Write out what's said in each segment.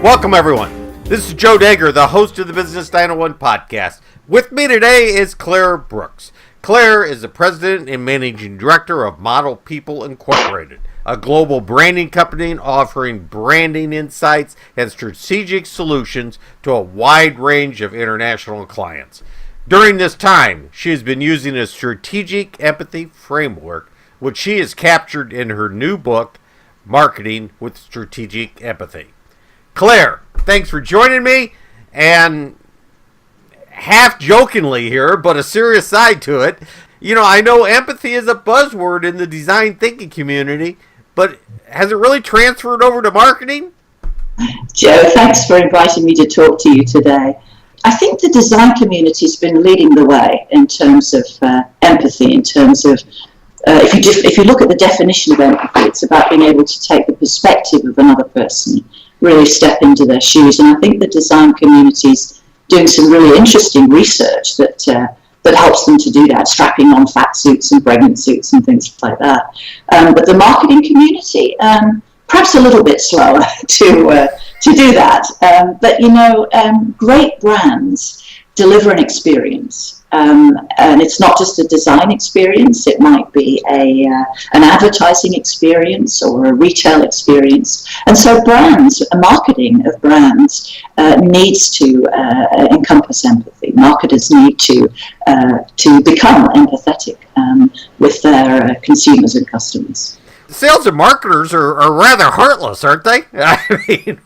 Welcome, everyone. This is Joe Dager, the host of the Business 901 podcast. With me today is Claire Brooks. Claire is the president and managing director of ModelPeople Inc, a global branding company offering branding insights and strategic solutions to a wide range of international clients. During this time, she has been using a strategic empathy framework, which she has captured in her new book, Marketing with Strategic Empathy. Claire, thanks for joining me, and half jokingly here, but a serious side to it. You know, I know empathy is a buzzword in the design thinking community, but has it really transferred over to marketing? Joe, thanks for inviting me to talk to you today. I think the design community's been leading the way in terms of empathy, in terms of if you look at the definition of empathy, it's about being able to take the perspective of another person, really step into their shoes. And I think the design community's doing some really interesting research that helps them to do that, strapping on fat suits and pregnant suits and things like that. But the marketing community, perhaps a little bit slower to do that. But you know, great brands deliver an experience. And it's not just a design experience, it might be an advertising experience or a retail experience. And so marketing of brands needs to encompass empathy. Marketers need to become empathetic with their consumers and customers. Sales and marketers are rather heartless, aren't they? I mean,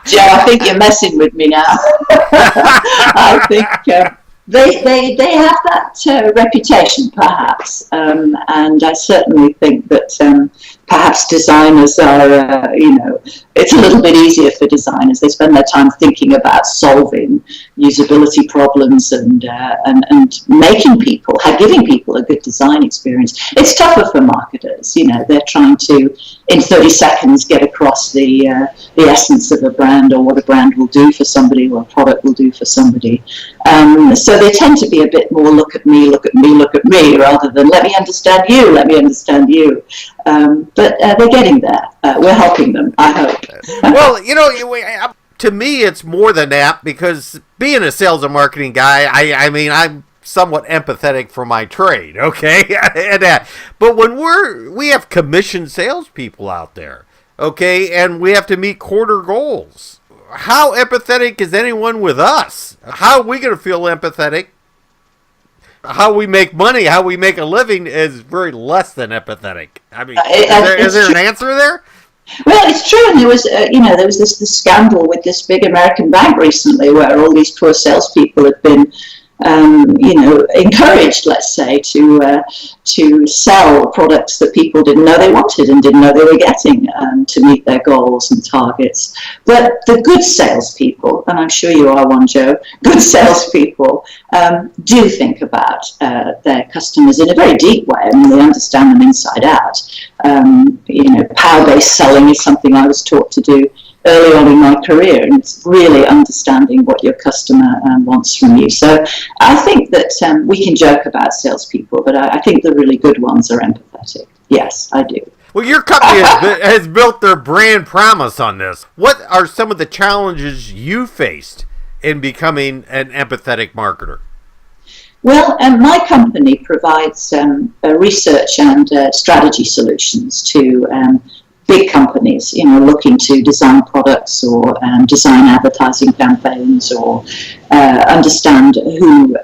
Joe, I think you're messing with me now. I think they have that reputation, perhaps, and I certainly think that perhaps designers are, it's a little bit easier for designers. They spend their time thinking about solving usability problems and giving people a good design experience. It's tougher for marketers. They're trying to, in 30 seconds, get across the essence of a brand or what a brand will do for somebody or a product will do for somebody. So they tend to be a bit more look at me, rather than let me understand you. But they're getting there. We're helping them, I hope. Well, to me, it's more than that, because being a sales and marketing guy, I mean, I'm somewhat empathetic for my trade, okay? But when we have commissioned salespeople out there, okay, and we have to meet quarter goals, how empathetic is anyone with us? How are we going to feel empathetic? How we make money, how we make a living is very less than empathetic. I mean, is there an answer there? Well, it's true, and there was this scandal with this big American bank recently, where all these poor salespeople had been, encouraged, let's say, to sell products that people didn't know they wanted and didn't know they were getting to meet their goals and targets. But the good salespeople, and I'm sure you are one, Joe, good salespeople do think about their customers in a very deep way. I mean, they understand them inside out. Power-based selling is something I was taught to do early on in my career, and it's really understanding what your customer wants from you. So I think that we can joke about salespeople, but I think the really good ones are empathetic. Yes, I do. Well, your company has built their brand promise on this. What are some of the challenges you faced in becoming an empathetic marketer? Well, my company provides research and strategy solutions to big companies, looking to design products or design advertising campaigns or understand who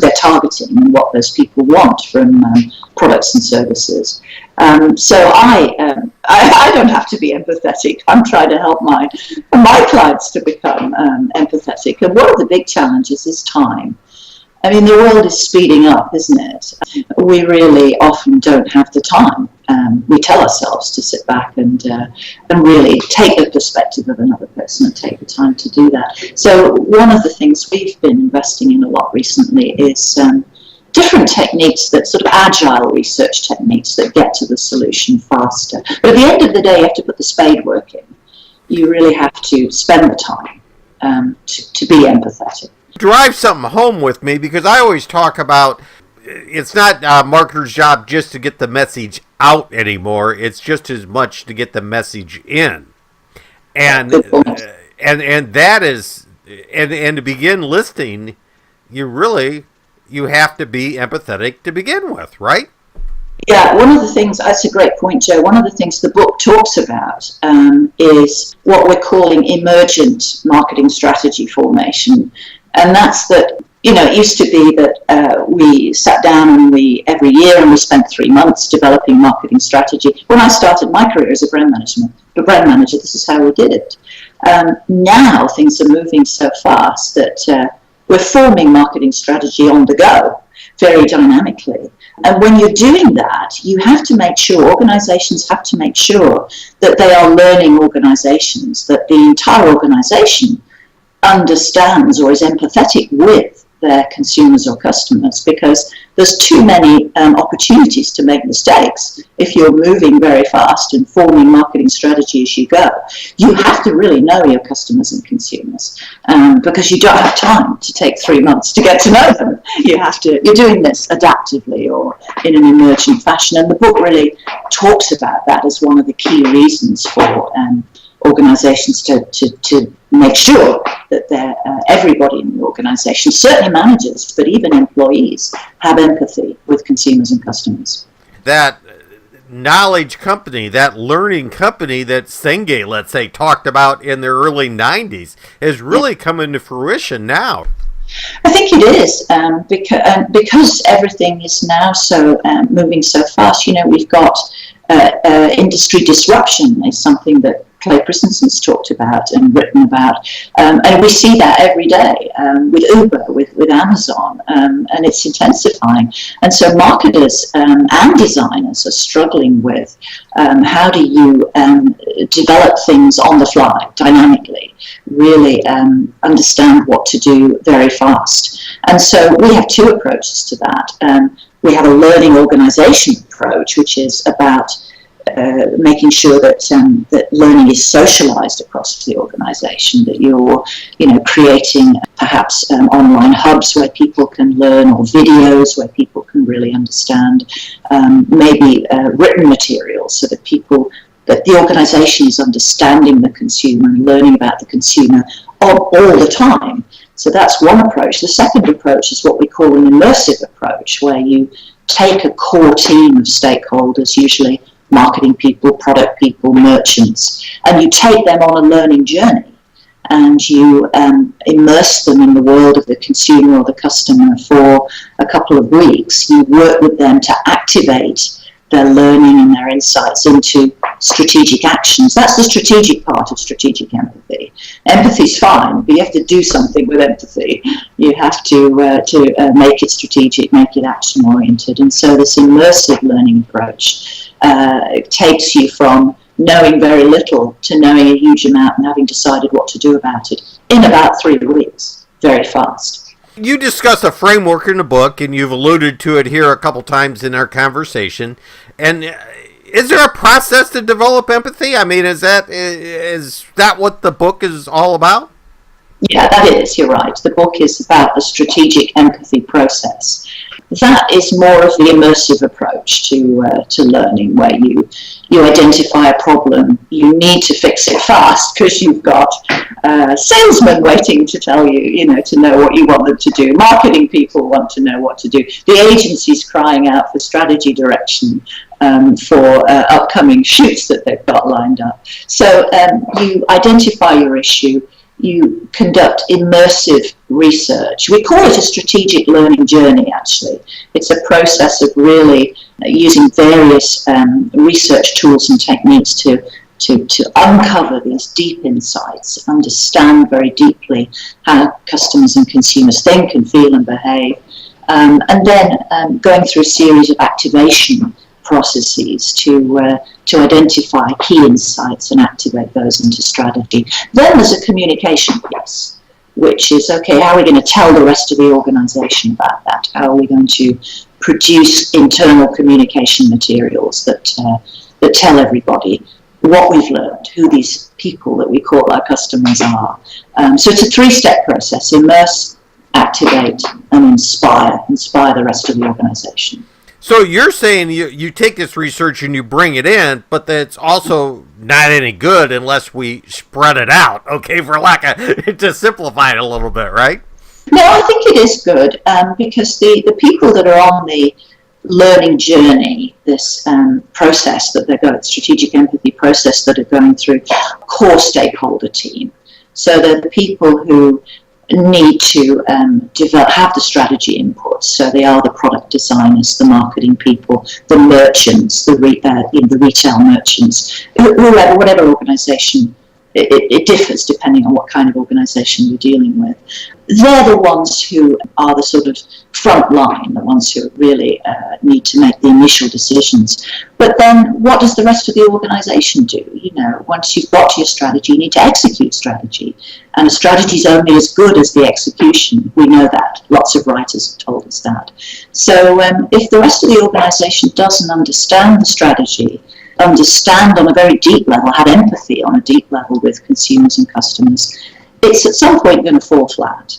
they're targeting and what those people want from products and services. So I don't have to be empathetic. I'm trying to help my clients to become empathetic. And one of the big challenges is time. I mean, the world is speeding up, isn't it? We really often don't have the time. We tell ourselves to sit back and really take the perspective of another person and take the time to do that. So one of the things we've been investing in a lot recently is different techniques, that sort of agile research techniques that get to the solution faster. But at the end of the day, you have to put the spade work in. You really have to spend the time to be empathetic. Drive something home with me, because I always talk about it's not a marketer's job just to get the message out anymore. It's just as much to get the message in. And Good point. and that is and to begin listing, you have to be empathetic to begin with, right? Yeah, one of the things, that's a great point, Joe. One of the things the book talks about is what we're calling emergent marketing strategy formation. And that's that, it used to be that we sat down and every year and we spent 3 months developing marketing strategy. When I started my career as a brand manager, this is how we did it. Now things are moving so fast that we're forming marketing strategy on the go, very dynamically. And when you're doing that, organizations have to make sure that they are learning organizations, that the entire organization understands or is empathetic with their consumers or customers, because there's too many opportunities to make mistakes if you're moving very fast and forming marketing strategy as you go. You have to really know your customers and consumers, because you don't have time to take 3 months to get to know them. You're doing this adaptively or in an emergent fashion, and the book really talks about that as one of the key reasons for organizations to make sure that everybody in the organization, certainly managers, but even employees, have empathy with consumers and customers. That knowledge company, that learning company that Senge, let's say, talked about in the early 90s is really coming to fruition now. I think it is, because everything is now so moving so fast. We've got industry disruption is something that Clay Christensen's talked about and written about, and we see that every day with Uber, with Amazon, and it's intensifying. And so marketers and designers are struggling with how do you develop things on the fly, dynamically, really understand what to do very fast. And so we have two approaches to that. We have a learning organization approach, which is about making sure that that learning is socialized across the organization, that you're creating perhaps online hubs where people can learn, or videos where people can really understand, maybe written materials so that the organization is understanding the consumer and learning about the consumer all the time. So that's one approach. The second approach is what we call an immersive approach, where you take a core team of stakeholders, usually marketing people, product people, merchants, and you take them on a learning journey, and you immerse them in the world of the consumer or the customer for a couple of weeks. You work with them to activate their learning and their insights into strategic actions. That's the strategic part of strategic empathy. Empathy's fine, but you have to do something with empathy. You have to make it strategic, make it action-oriented. And so this immersive learning approach takes you from knowing very little to knowing a huge amount and having decided what to do about it in about 3 weeks, very fast. You discuss a framework in the book, and you've alluded to it here a couple times in our conversation. And is there a process to develop empathy? I mean, is that what the book is all about? Yeah, that is. You're right. The book is about the strategic empathy process. That is more of the immersive approach to learning, where you identify a problem. You need to fix it fast because you've got salesmen waiting to tell you, to know what you want them to do. Marketing people want to know what to do. The agency's crying out for strategy direction for upcoming shoots that they've got lined up. So you identify your issue. You conduct immersive research. We call it a strategic learning journey, actually. It's a process of really using various research tools and techniques to uncover these deep insights, understand very deeply how customers and consumers think and feel and behave, and then going through a series of activation processes to identify key insights and activate those into strategy. Then there's a communication piece, which is, okay, how are we going to tell the rest of the organization about that? How are we going to produce internal communication materials that tell everybody what we've learned, who these people that we call our customers are? So it's a 3-step process: immerse, activate, and inspire the rest of the organization. So you're saying you take this research and you bring it in, but that's also not any good unless we spread it out, okay, for lack of, to simplify it a little bit, right? No, I think it is good because the people that are on the learning journey, this process that they're going, strategic empathy process that are going through, core stakeholder team. So they're the people who need to have the strategy inputs. So they are the product designers, the marketing people, the merchants, the retail merchants, whoever, whatever organization. It differs depending on what kind of organization you're dealing with. They're the ones who are the sort of front line, the ones who really need to make the initial decisions. But then what does the rest of the organization do? You know, once you've got your strategy, you need to execute strategy. And a strategy is only as good as the execution. We know that. Lots of writers have told us that. So if the rest of the organization doesn't understand the strategy, understand on a very deep level, have empathy on a deep level with consumers and customers, it's at some point going to fall flat.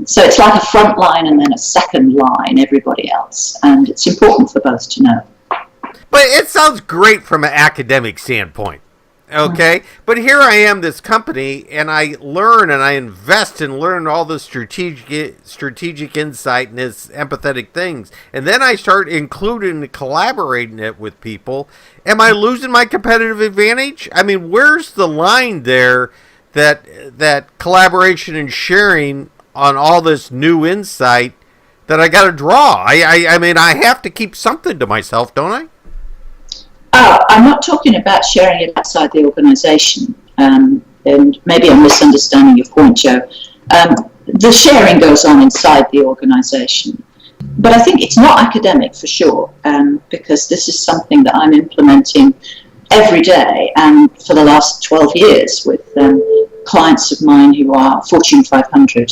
So it's like a front line and then a second line, everybody else. And it's important for both to know. But it sounds great from an academic standpoint. Okay, but here I am, this company, and I learn and I invest and learn all the strategic insight and this empathetic things, and then I start including and collaborating it with people. Am I losing my competitive advantage? I mean, where's the line there that collaboration and sharing on all this new insight that I got to draw? I mean, I have to keep something to myself, don't I? I'm not talking about sharing it outside the organisation, and maybe I'm misunderstanding your point, Joe. The sharing goes on inside the organisation, but I think it's not academic for sure, because this is something that I'm implementing every day and for the last 12 years with clients of mine who are Fortune 500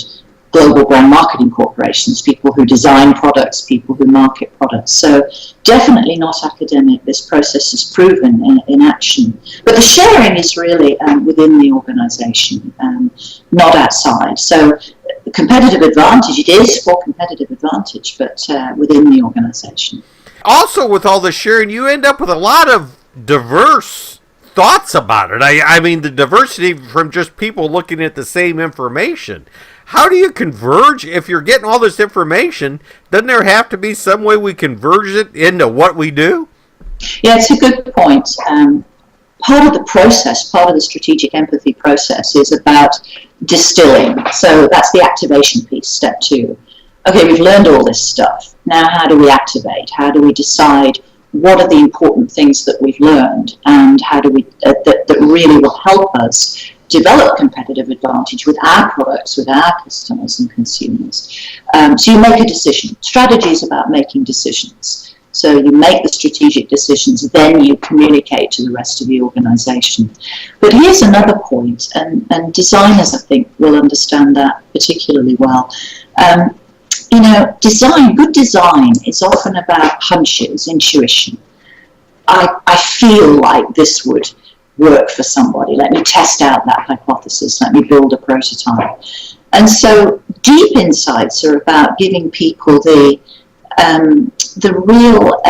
global brand marketing corporations, people who design products, people who market products. So definitely not academic. This process is proven in action. But the sharing is really within the organisation, not outside. So competitive advantage, it is for competitive advantage, but within the organisation. Also, with all the sharing, you end up with a lot of diverse thoughts about it. I mean, the diversity from just people looking at the same information. How do you converge? If you're getting all this information, doesn't there have to be some way we converge it into what we do? Yeah, it's a good point. Part of the process, part of the strategic empathy process is about distilling. So that's the activation piece, step 2. Okay, we've learned all this stuff. Now how do we activate? How do we decide what are the important things that we've learned and how do we that really will help us develop competitive advantage with our products, with our customers and consumers. So you make a decision. Strategy is about making decisions. So you make the strategic decisions, then you communicate to the rest of the organization. But here's another point, and designers, I think, will understand that particularly well. You know, good design is often about hunches, intuition. I feel like this would work for somebody. Let me test out that hypothesis. Let me build a prototype. And so deep insights are about giving people the real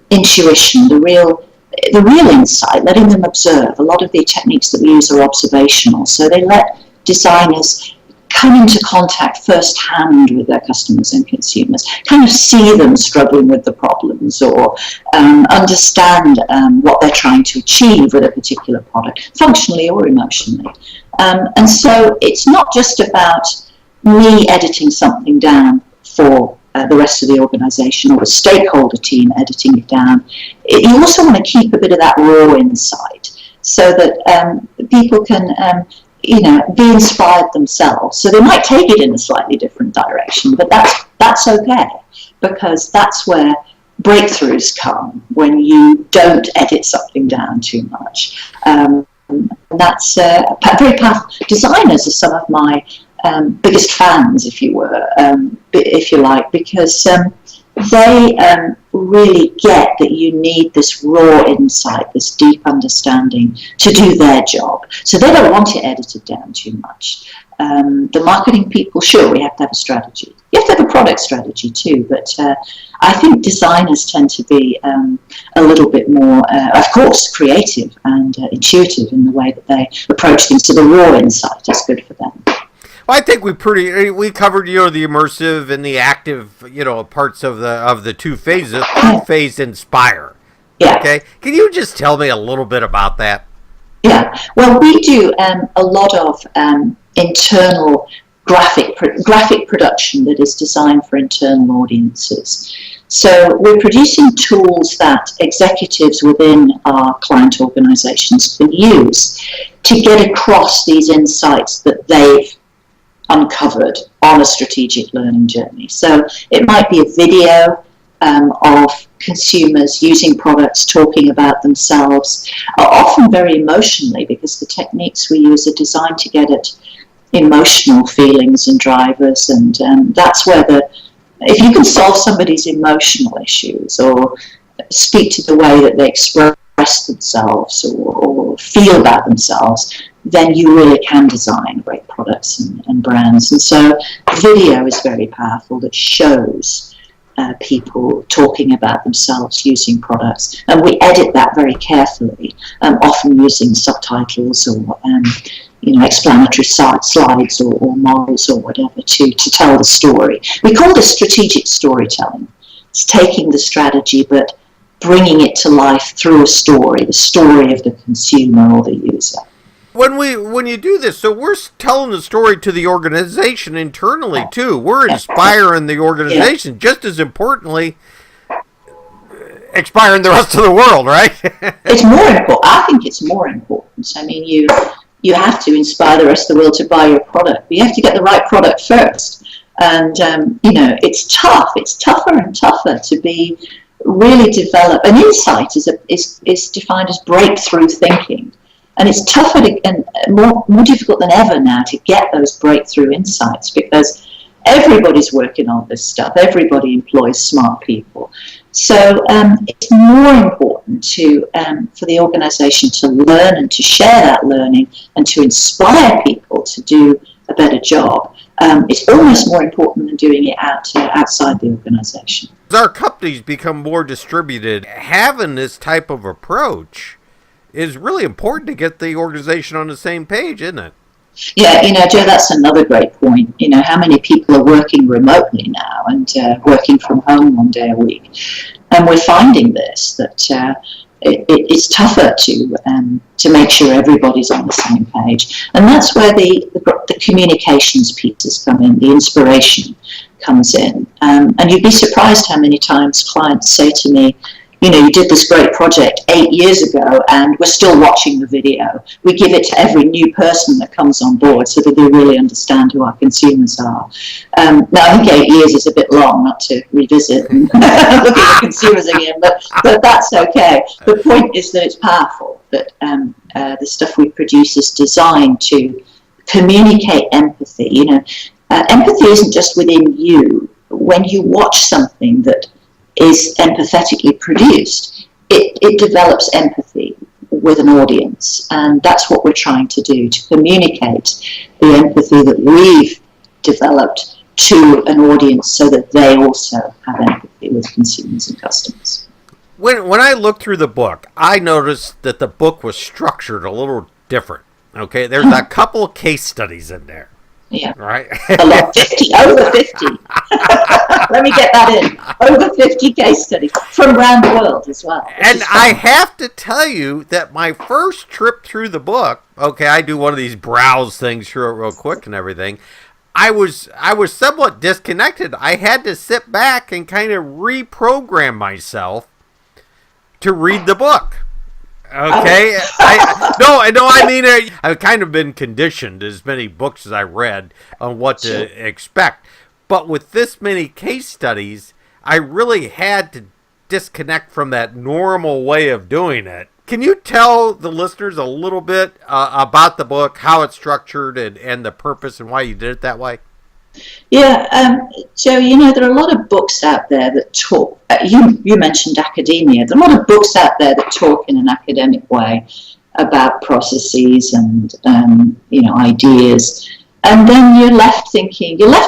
intuition, the real insight, letting them observe. A lot of the techniques that we use are observational. So they let designers come into contact firsthand with their customers and consumers, kind of see them struggling with the problems or understand what they're trying to achieve with a particular product, functionally or emotionally. And so it's not just about me editing something down for the rest of the organization or the stakeholder team editing it down. You also want to keep a bit of that raw insight so that people can be inspired themselves. So they might take it in a slightly different direction, but that's okay, because that's where breakthroughs come, when you don't edit something down too much. That's very powerful. Designers are some of my biggest fans, if you like, because they really get that you need this raw insight, this deep understanding to do their job. So they don't want it edited down too much. The marketing people, sure, we have to have a strategy. You have to have a product strategy too, but I think designers tend to be a little bit more, of course, creative and intuitive in the way that they approach things. So the raw insight is good for them. Well, I think we covered the immersive and the active parts of the two phases. The third phase, inspire. Yeah. Okay, can you just tell me a little bit about that? Yeah. Well, we do a lot of internal graphic production that is designed for internal audiences. So we're producing tools that executives within our client organizations can use to get across these insights that they've uncovered on a strategic learning journey. So it might be a video of consumers using products, talking about themselves, often very emotionally, because the techniques we use are designed to get at emotional feelings and drivers, and that's where if you can solve somebody's emotional issues or speak to the way that they express themselves or feel about themselves, then you really can design great products and brands. And so video is very powerful, that shows people talking about themselves using products, and we edit that very carefully, often using subtitles or explanatory slides or models or whatever to tell the story. We call this strategic storytelling. It's taking the strategy but bringing it to life through a story, the story of the consumer or the user. When you do this, so we're telling the story to the organization internally too. We're inspiring the organization, just as importantly, inspiring the rest of the world, right? It's more important. I think it's more important. I mean, you have to inspire the rest of the world to buy your product, but you have to get the right product first. And it's tough. It's tougher and tougher to be really develop. An insight is defined as breakthrough thinking. And it's tougher and more difficult than ever now to get those breakthrough insights, because everybody's working on this stuff. Everybody employs smart people. So it's more important for the organization to learn and to share that learning and to inspire people to do a better job. It's almost more important than doing it outside the organization. As our companies become more distributed, having this type of approach is really important to get the organization on the same page, isn't it? Yeah, Joe, that's another great point. How many people are working remotely now and working from home one day a week? And we're finding this, that it's tougher to make sure everybody's on the same page. And that's where the communications pieces come in, the inspiration comes in. And you'd be surprised how many times clients say to me, you did this great project 8 years ago and we're still watching the video. We give it to every new person that comes on board so that they really understand who our consumers are. Now, I think 8 years is a bit long not to revisit and look at the consumers again, but that's okay. The point is that it's powerful, that the stuff we produce is designed to communicate empathy. Empathy isn't just within you. When you watch something that is empathetically produced, it develops empathy with an audience, and that's what we're trying to do, to communicate the empathy that we've developed to an audience so that they also have empathy with consumers and customers. When I looked through the book, I noticed that the book was structured a little different. Okay, there's a couple of case studies in there. Yeah. Right? Over 50. Let me get that in. Over 50 case studies from around the world as well. And I have to tell you that my first trip through the book, okay, I do one of these browse things through it real quick and everything. I was somewhat disconnected. I had to sit back and kind of reprogram myself to read the book. Okay, I've kind of been conditioned, as many books as I read, on what to expect. But with this many case studies, I really had to disconnect from that normal way of doing it. Can you tell the listeners a little bit about the book, how it's structured, and the purpose and why you did it that way? Yeah, Joe, there are a lot of books out there that talk, you mentioned academia, there are a lot of books out there that talk in an academic way about processes and, ideas. And then you're left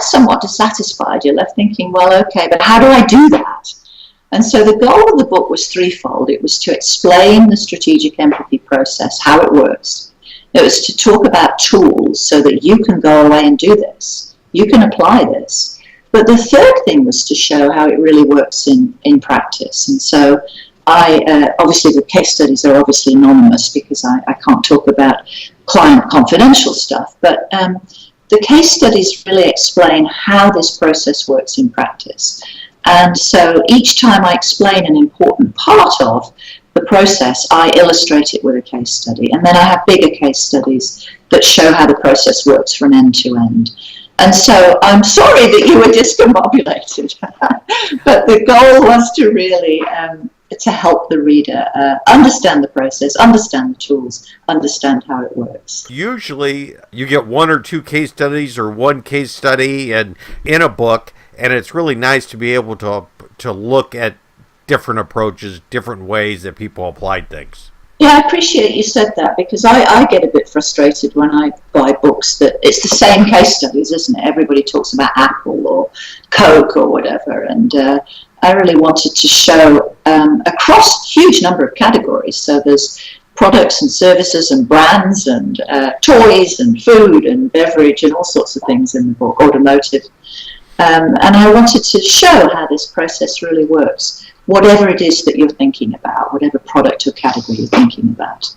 somewhat dissatisfied. You're left thinking, well, okay, but how do I do that? And so the goal of the book was threefold. It was to explain the strategic empathy process, how it works. It was to talk about tools so that you can go away and do this. You can apply this. But the third thing was to show how it really works in practice. And so obviously the case studies are obviously anonymous because I can't talk about client confidential stuff. But the case studies really explain how this process works in practice. And so each time I explain an important part of the process, I illustrate it with a case study. And then I have bigger case studies that show how the process works from end to end. And so I'm sorry that you were discombobulated, but the goal was to really to help the reader understand the process, understand the tools, understand how it works. Usually you get one or two case studies or one case study in a book, and it's really nice to be able to look at different approaches, different ways that people applied things. Yeah, I appreciate you said that because I get a bit frustrated when I buy books that it's the same case studies, isn't it? Everybody talks about Apple or Coke or whatever, and I really wanted to show across a huge number of categories. So there's products and services and brands and toys and food and beverage and all sorts of things in the book, automotive. And I wanted to show how this process really works, whatever it is that you're thinking about, whatever product or category you're thinking about.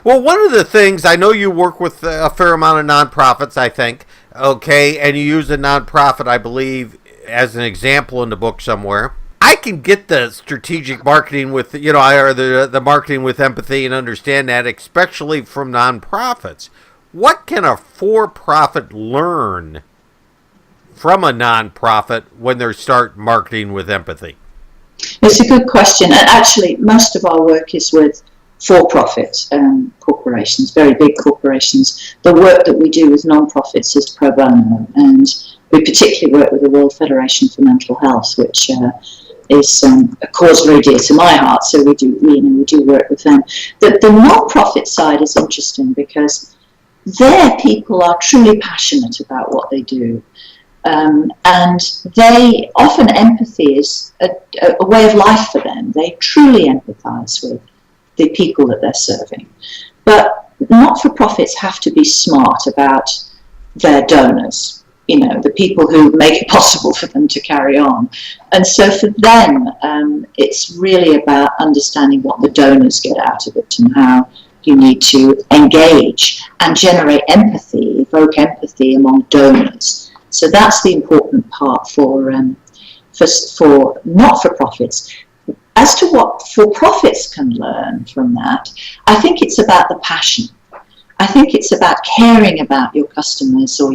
Well, one of the things, I know you work with a fair amount of nonprofits, I think, okay, and you use a nonprofit, I believe, as an example in the book somewhere. I can get the strategic marketing with, or the marketing with empathy and understand that, especially from nonprofits. What can a for-profit learn from a nonprofit when they start marketing with empathy? It's a good question. And actually, most of our work is with for-profit corporations, very big corporations. The work that we do with non-profits is pro bono, and we particularly work with the World Federation for Mental Health, which is a cause very dear to my heart. So we do work with them. The non-profit side is interesting because their people are truly passionate about what they do. And they often empathy is a way of life for them. They truly empathize with the people that they're serving. But not-for-profits have to be smart about their donors, the people who make it possible for them to carry on. And so for them, it's really about understanding what the donors get out of it and how you need to engage and generate empathy, evoke empathy among donors. So that's the important part for not-for-profits. As to what for-profits can learn from that, I think it's about the passion. I think it's about caring about your customers or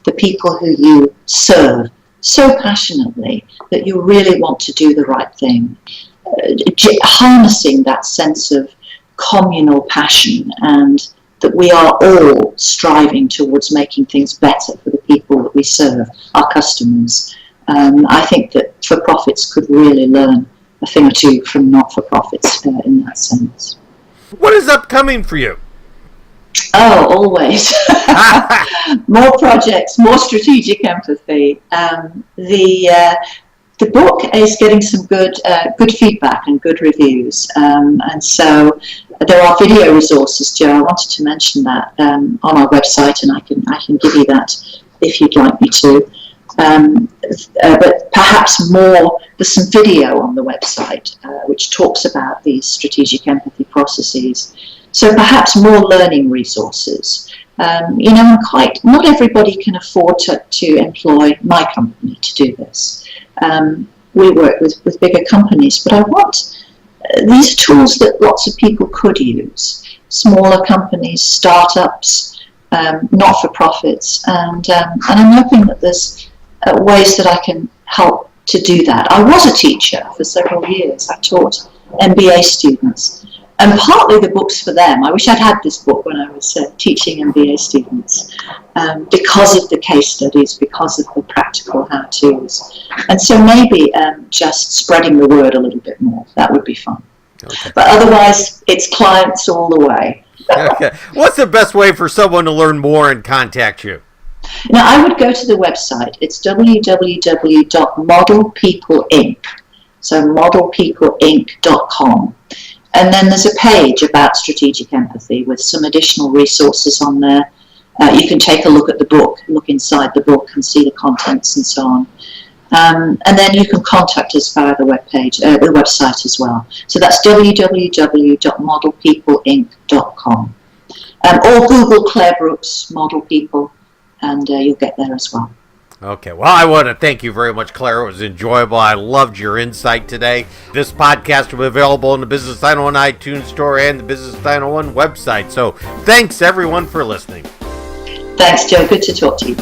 the people who you serve so passionately that you really want to do the right thing. Harnessing that sense of communal passion and that we are all striving towards making things better for the people that we serve, our customers. I think that for-profits could really learn a thing or two from not-for-profits in that sense. What is upcoming for you? Oh, always. More projects, more strategic empathy. The book is getting some good feedback and good reviews, and so there are video resources, Joe. I wanted to mention that on our website, and I can give you that if you'd like me to. But perhaps more, there's some video on the website which talks about these strategic empathy processes. So perhaps more learning resources. Not everybody can afford to employ my company to do this. We work with bigger companies, but I want these tools that lots of people could use. Smaller companies, startups, not-for-profits, and I'm hoping that there's ways that I can help to do that. I was a teacher for several years. I taught MBA students, and partly the book's for them. I wish I'd had this book when I was teaching MBA students. clients because of the case studies, because of the practical how-tos. And so maybe just spreading the word a little bit more. That would be fun. Okay. But otherwise, it's clients all the way. Okay. What's the best way for someone to learn more and contact you? Now, I would go to the website. It's www.ModelPeople Inc. So ModelPeopleInc.com. And then there's a page about strategic empathy with some additional resources on there. You can take a look at the book, look inside the book and see the contents and so on. And then you can contact us via the website as well. So that's www.modelpeopleinc.com. Or Google Claire Brooks Model People, and you'll get there as well. Okay, well, I want to thank you very much, Claire. It was enjoyable. I loved your insight today. This podcast will be available in the Business 901 iTunes Store and the Business 901 website. So thanks, everyone, for listening. Thanks, Joe. Good to talk to you.